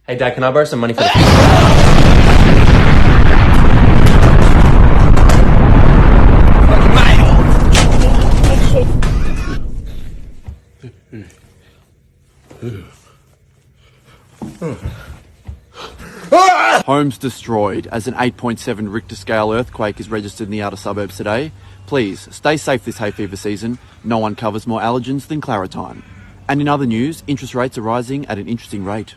Hey, Dad, can I borrow some money for the... Homes destroyed as an 8.7 Richter scale earthquake is registered in the outer suburbs today. Please stay safe this hay fever season. No one covers more allergens than Claritine. And in other news, interest rates are rising at an interesting rate.